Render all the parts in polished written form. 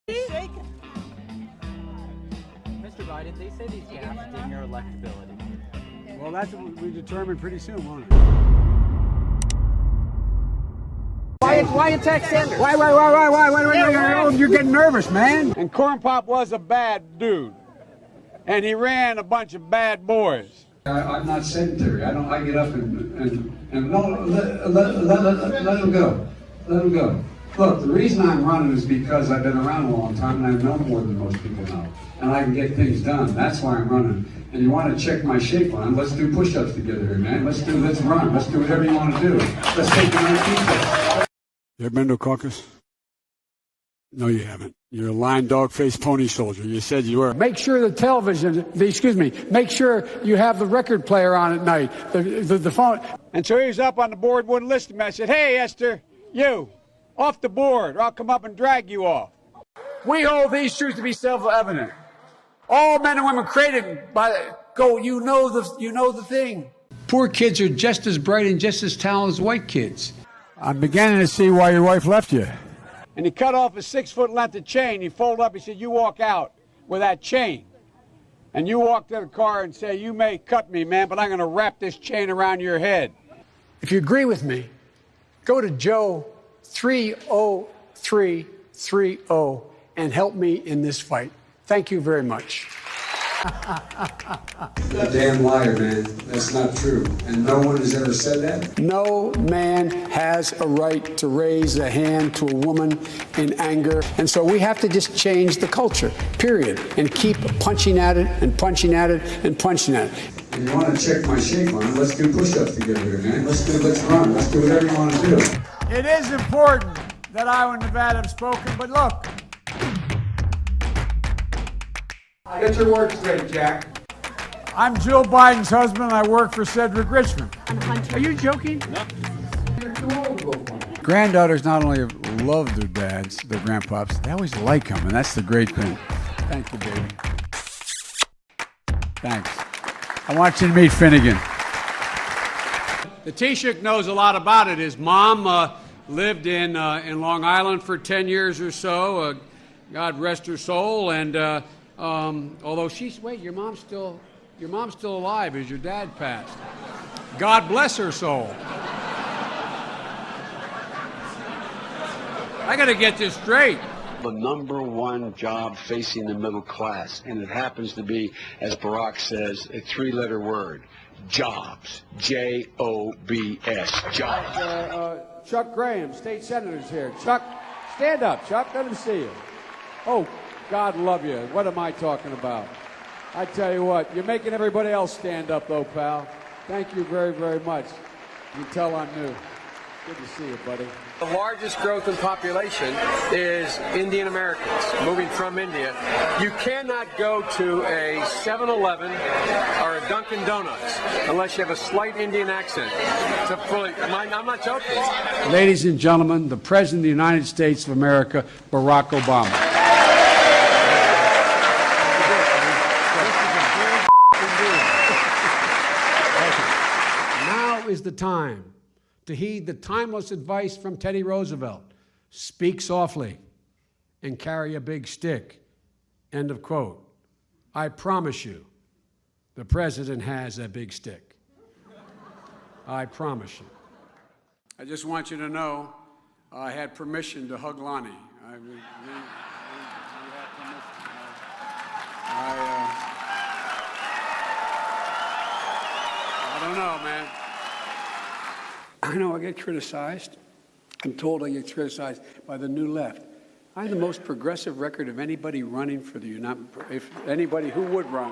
Mr. Biden, they say these gaps dim your electability. Well, that's what we determine pretty soon, won't it? Why attack Sanders? Why? You're getting nervous, man. And Corn Pop was a bad dude, and he ran a bunch of bad boys. I'm not sedentary. I get up and no, let him go. Let him go. Look, the reason I'm running is because I've been around a long time and I know more than most people know. And I can get things done. That's why I'm running. And you want to check my shape on, let's do push-ups together here, man. Let's run. Let's do whatever you want to do. Let's take the 19 steps. You ever been to a caucus? No, you haven't. You're a lying dog-faced pony soldier. You said you were. Make sure make sure you have the record player on at night, the phone. And so he was up on the board, wouldn't listen to me. I said, hey, Esther, you, off the board, or I'll come up and drag you off. We hold these truths to be self-evident. All men and women created by you know the thing. Poor kids are just as bright and just as talented as white kids. I'm beginning to see why your wife left you. And he cut off a 6-foot length of chain. He folded up. He said, you walk out with that chain. And you walk to the car and say, you may cut me, man, but I'm going to wrap this chain around your head. If you agree with me, go to Joe 30330 and help me in this fight. Thank you very much. You're a damn liar, man. That's not true. And no one has ever said that? No man has a right to raise a hand to a woman in anger. And so we have to just change the culture, period. And keep punching at it and punching at it and punching at it. And you want to check my shape on it? Let's do push-ups together here, man. Let's run. Let's do whatever you want to do. It is important that Iowa and Nevada have spoken, but look. Get your work straight, Jack. I'm Jill Biden's husband, and I work for Cedric Richmond. I'm Hunter. Are you joking? No. You're too old to go for it. Granddaughters not only love their dads, their grandpops, they always like them, and that's the great thing. Thank you, baby. Thanks. I want you to meet Finnegan. The Taoiseach knows a lot about it. His mom lived in Long Island for 10 years or so. God rest her soul, and although your mom's still alive as your dad passed. God bless her soul. I got to get this straight. The number one job facing the middle class, and it happens to be, as Barack says, a 3-letter word: jobs. J-O-B-S. Jobs. Chuck Graham, state senator's here. Chuck, stand up. Chuck, let him see you. Oh, God love you. What am I talking about? I tell you what, you're making everybody else stand up, though, pal. Thank you very, very much. You can tell I'm new. Good to see you, buddy. The largest growth in population is Indian Americans moving from India. You cannot go to a 7-Eleven or a Dunkin' Donuts unless you have a slight Indian accent. I'm not joking. Ladies and gentlemen, the President of the United States of America, Barack Obama. Now is the time to heed the timeless advice from Teddy Roosevelt. Speak softly and carry a big stick. End of quote. I promise you, the president has a big stick. I promise you. I just want you to know I had permission to hug Lonnie. We had permission. I don't know, man. I know I get criticized. I'm told I get criticized by the new left. I have the most progressive record of anybody running for the if anybody who would run.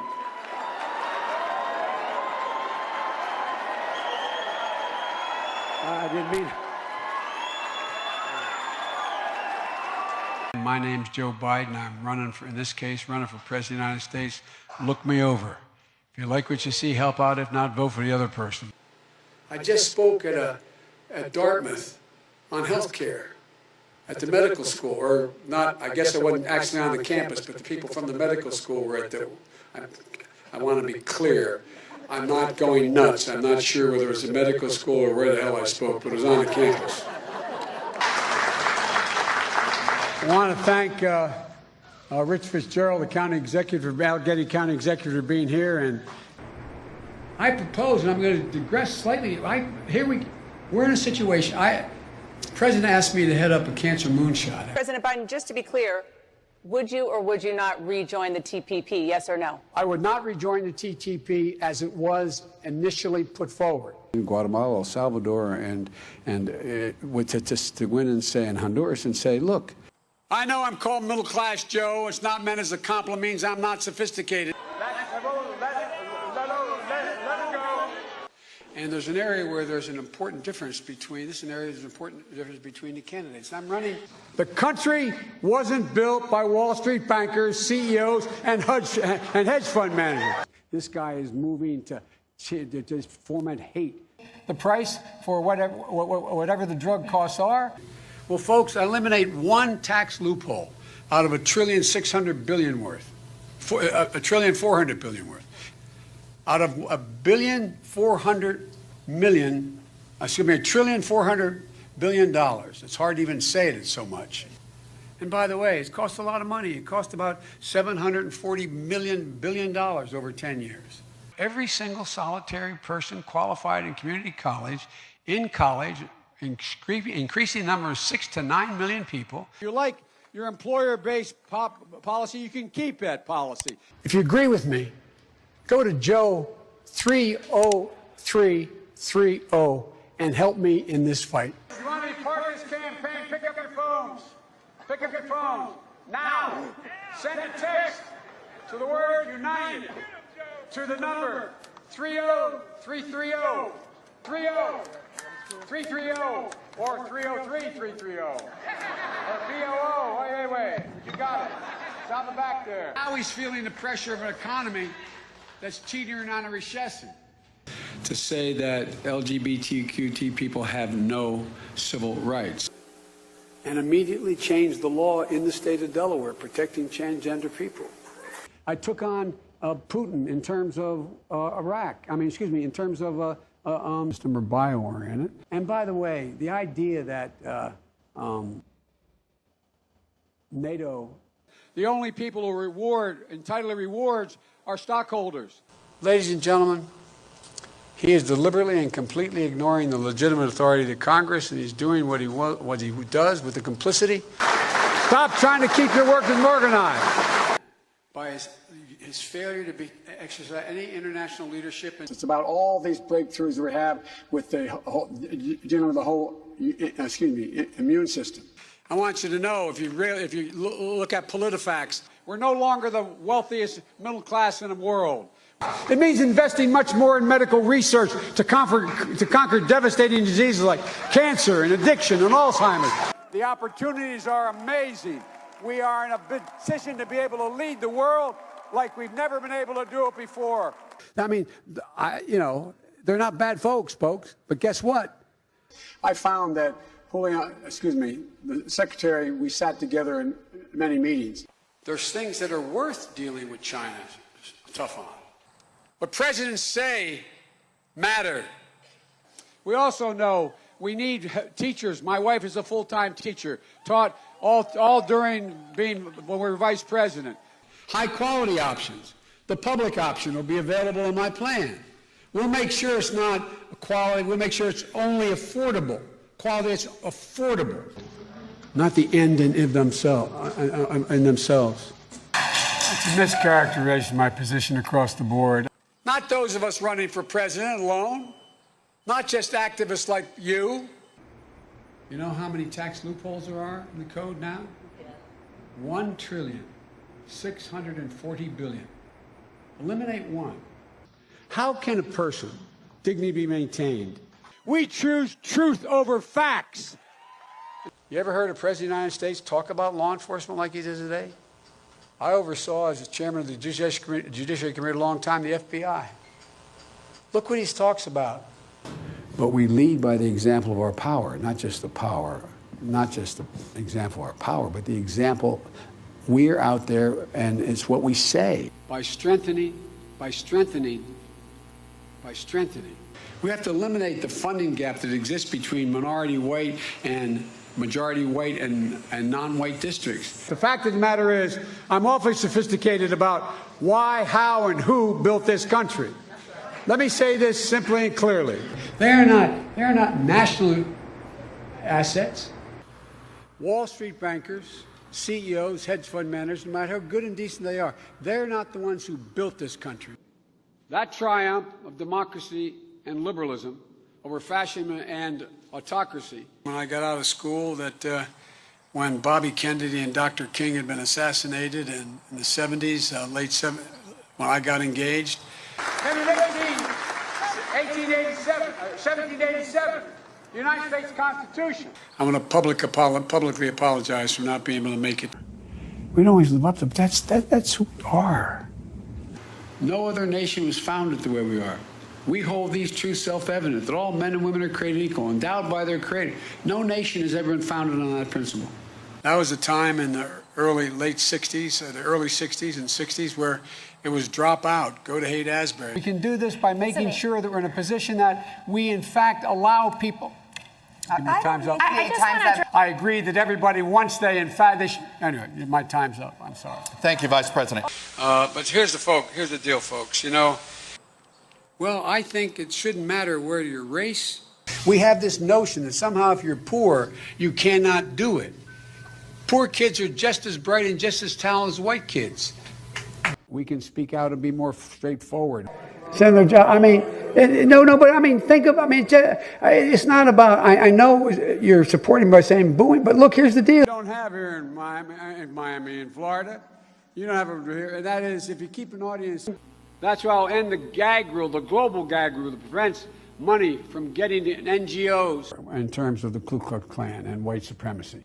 I didn't mean it. My name's Joe Biden. I'm running for President of the United States. Look me over. If you like what you see, help out. If not, vote for the other person. I just spoke at Dartmouth on health care at the medical school, or not, I guess I wasn't actually on the campus, but the people from the medical school were at I want to be clear. I'm not going nuts. I'm not sure whether it was a medical school or where the hell I spoke, but it was on the campus. I want to thank Rich Fitzgerald, the county executive, Allegheny County executive, for being here. And I propose, and I'm going to digress slightly. We're in a situation. The president asked me to head up a cancer moonshot. President Biden, just to be clear, would you or would you not rejoin the TPP, yes or no? I would not rejoin the TPP as it was initially put forward. In Guatemala, El Salvador, and to win and say in Honduras and say, look, I know I'm called middle class, Joe. It's not meant as a compliment. Means I'm not sophisticated. Let it go. And there's an area where there's an important difference between the candidates. I'm running. The country wasn't built by Wall Street bankers, CEOs, and hedge fund managers. This guy is moving to foment hate. The price for whatever the drug costs are. Well, folks, eliminate one tax loophole out of $1.6 trillion worth, $1.4 trillion worth. Out of $1.4 billion. It's hard to even say it's so much. And by the way, it costs a lot of money. It cost about $740 billion over 10 years. Every single solitary person qualified in community college, increasing the number of 6 to 9 million people. If you like your employer-based policy, you can keep that policy. If you agree with me, go to Joe 30330 and help me in this fight. If you want to be part of this campaign, pick up your phones. Pick up your phones now. Send a text to the word United to the number 30330. 30330 or 303330 or BOO. Wait. You got it. It's on the back there. Now he's feeling the pressure of an economy that's teetering on a recession. To say that LGBTQ people have no civil rights. And immediately changed the law in the state of Delaware protecting transgender people. I took on Putin in terms of in terms of customer bio-oriented. And by the way, the idea that NATO, the only people who entitled to rewards are stockholders. Ladies and gentlemen, he is deliberately and completely ignoring the legitimate authority of the Congress, and he's doing what he does with the complicity. Stop trying to keep your workers organized. By his failure to exercise any international leadership. It's about all these breakthroughs we have with the whole immune system. I want you to know, if you look at PolitiFacts, we're no longer the wealthiest middle class in the world. It means investing much more in medical research to conquer devastating diseases like cancer and addiction and Alzheimer's. The opportunities are amazing. We are in a position to be able to lead the world like we've never been able to do it before. I mean, they're not bad folks, but guess what? I found that the secretary, we sat together in many meetings. There's things that are worth dealing with China tough on. What presidents say matter. We also know we need teachers. My wife is a full-time teacher, taught all during when we were vice president. High-quality options. The public option will be available in my plan. We'll make sure it's not quality. We'll make sure it's only affordable. Quality that's affordable. Not the end in themselves. It's a mischaracterization of my position across the board. Not those of us running for president alone. Not just activists like you. You know how many tax loopholes there are in the code now? $1.640 trillion. Eliminate one. How can a person dignity be maintained? We choose truth over facts. You ever heard a president of the United States talk about law enforcement like he did today? I oversaw, as the chairman of the Judiciary Committee a long time, the FBI. Look what he talks about. But we lead by the example of our power, not just the example of our power, but the example we're out there, and it's what we say. By strengthening. We have to eliminate the funding gap that exists between minority white and majority white and non-white districts. The fact of the matter is, I'm awfully sophisticated about why, how, and who built this country. Let me say this simply and clearly. They're not national assets. Wall Street bankers, CEOs, hedge fund managers, no matter how good and decent they are, they're not the ones who built this country. That triumph of democracy and liberalism over fascism and autocracy. When I got out of school, when Bobby Kennedy and Dr. King had been assassinated in the 70s, when I got engaged. And in 1787, the United States Constitution. I want to publicly apologize for not being able to make it. We don't always live up to that's who we are. No other nation was founded the way we are. We hold these truths self-evident, that all men and women are created equal, endowed by their Creator. No nation has ever been founded on that principle. That was a time in the early and 60s where it was drop out, go to Haight-Ashbury. We can do this by making sure that we're in a position that we, in fact, allow people. Time's up. I agree that everybody, once they, anyway, my time's up. I'm sorry. Thank you, Vice President. But here's the deal, folks. Well, I think it shouldn't matter where your race. We have this notion that somehow if you're poor, you cannot do it. Poor kids are just as bright and just as talented as white kids. We can speak out and be more straightforward. Senator John, it's not about, I know you're supporting by saying booing, but look, here's the deal. You don't have here in Miami, in Florida. You don't have it here, and that is if you keep an audience. That's why I'll end the gag rule, the global gag rule that prevents money from getting to NGOs. In terms of the Ku Klux Klan and white supremacy.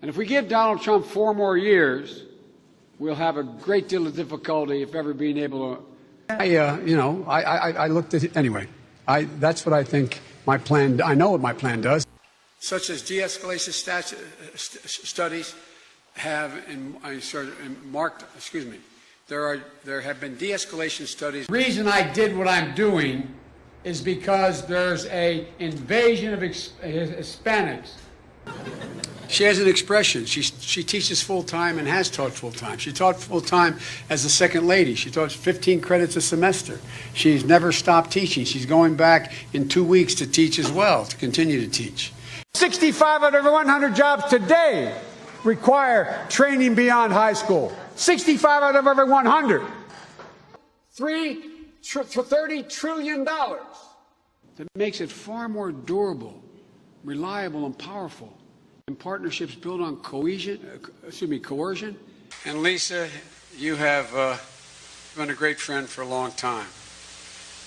And if we give Donald Trump 4 more years, we'll have a great deal of difficulty, if ever, being able to. I looked at it anyway. That's what I think my plan. I know what my plan does. Such as de-escalation studies have marked. Excuse me. There have been de-escalation studies. The reason I did what I'm doing is because there's an invasion of Hispanics. She has an expression. She teaches full-time and has taught full-time. She taught full-time as a second lady. She taught 15 credits a semester. She's never stopped teaching. She's going back in 2 weeks to teach as well, to continue to teach. 65 out of every 100 jobs today require training beyond high school. 65 out of every 100. $30 trillion. That makes it far more durable, reliable, and powerful. And partnerships built on coercion. And Lisa, you have been a great friend for a long time.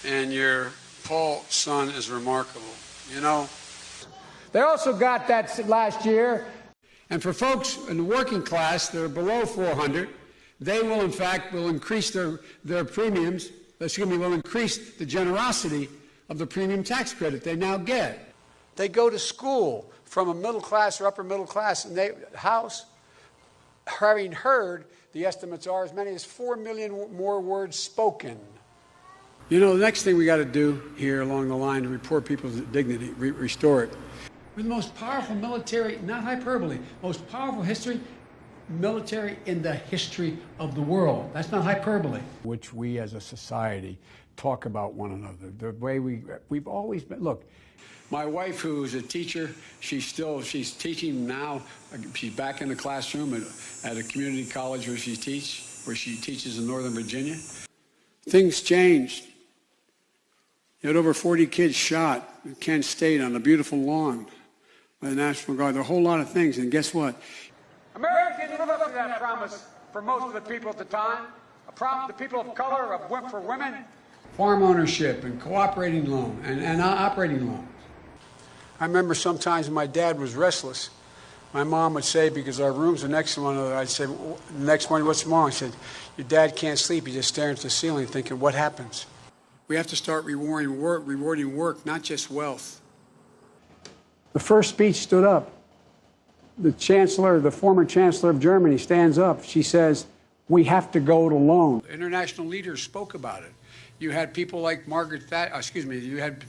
And your Paul son is remarkable. They also got that last year. And for folks in the working class that are below 400, they will, in fact, increase their premiums. Will increase the generosity of the premium tax credit they now get. They go to school from a middle class or upper middle class, and having heard, the estimates are as many as 4 million more words spoken. The next thing we got to do here along the line to report people's dignity, restore it. We're the most powerful military, not hyperbole, most powerful military in the history of the world. That's not hyperbole. Which we as a society talk about one another. The way we've always been. Look, my wife, who is a teacher, she's teaching now. She's back in the classroom at a community college where she teaches in Northern Virginia. Things changed. You had over 40 kids shot in Kent State on a beautiful lawn by the National Guard. There are a whole lot of things, and guess what? America didn't live up to that promise for most of the people at the time. The people of color, for women. Farm ownership and cooperating loan and operating loans. I remember sometimes when my dad was restless, my mom would say, because our rooms are next to one another, I'd say, the next morning, what's wrong? I said, your dad can't sleep. He's just staring at the ceiling thinking, what happens? We have to start rewarding work, not just wealth. The first speech stood up. The former chancellor of Germany stands up. She says, we have to go it alone. International leaders spoke about it. You had people like you had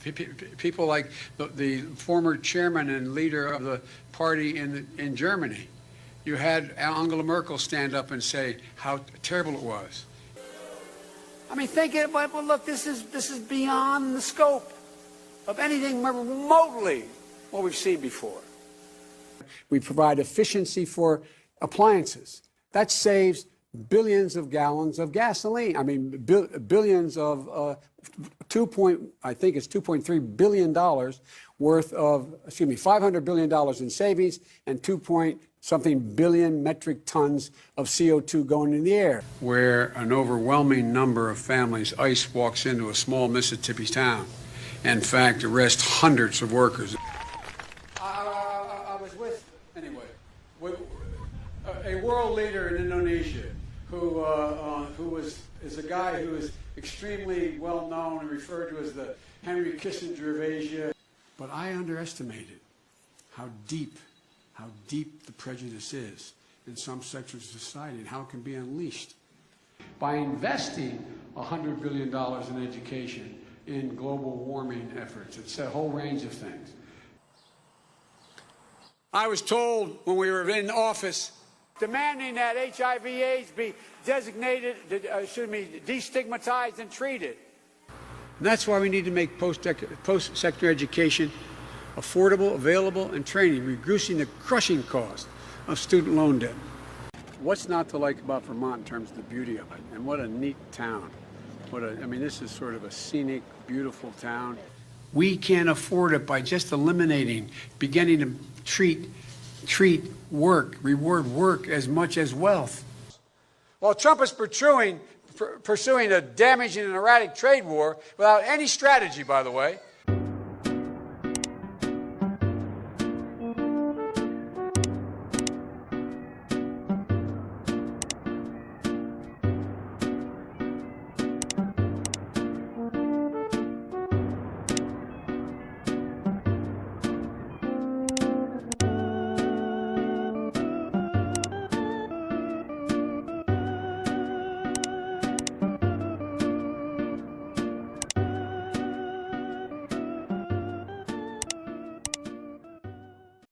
people like the former chairman and leader of the party in Germany. You had Angela Merkel stand up and say how terrible it was. I mean, well, look, this is beyond the scope of anything remotely what we've seen before. We provide efficiency for appliances. That saves billions of gallons of gasoline. I mean, billions of I think it's $2.3 billion worth of, $500 billion in savings and 2-point-something billion metric tons of CO2 going in the air. Where an overwhelming number of families, ICE walks into a small Mississippi town and, in fact, arrests hundreds of workers. I was with a world leader in Indonesia who is a guy who is extremely well known and referred to as the Henry Kissinger of Asia. But I underestimated how deep the prejudice is in some sectors of society and how it can be unleashed. By investing $100 billion in education, in global warming efforts, it's a whole range of things. I was told when we were in office, demanding that HIV/AIDS be designated, destigmatized and treated. And that's why we need to make post-secondary education affordable, available, and training, reducing the crushing cost of student loan debt. What's not to like about Vermont in terms of the beauty of it? And what a neat town. This is sort of a scenic, beautiful town. We can't afford it by just beginning to treat work, reward work as much as wealth. While Trump is pursuing a damaging and erratic trade war without any strategy, by the way,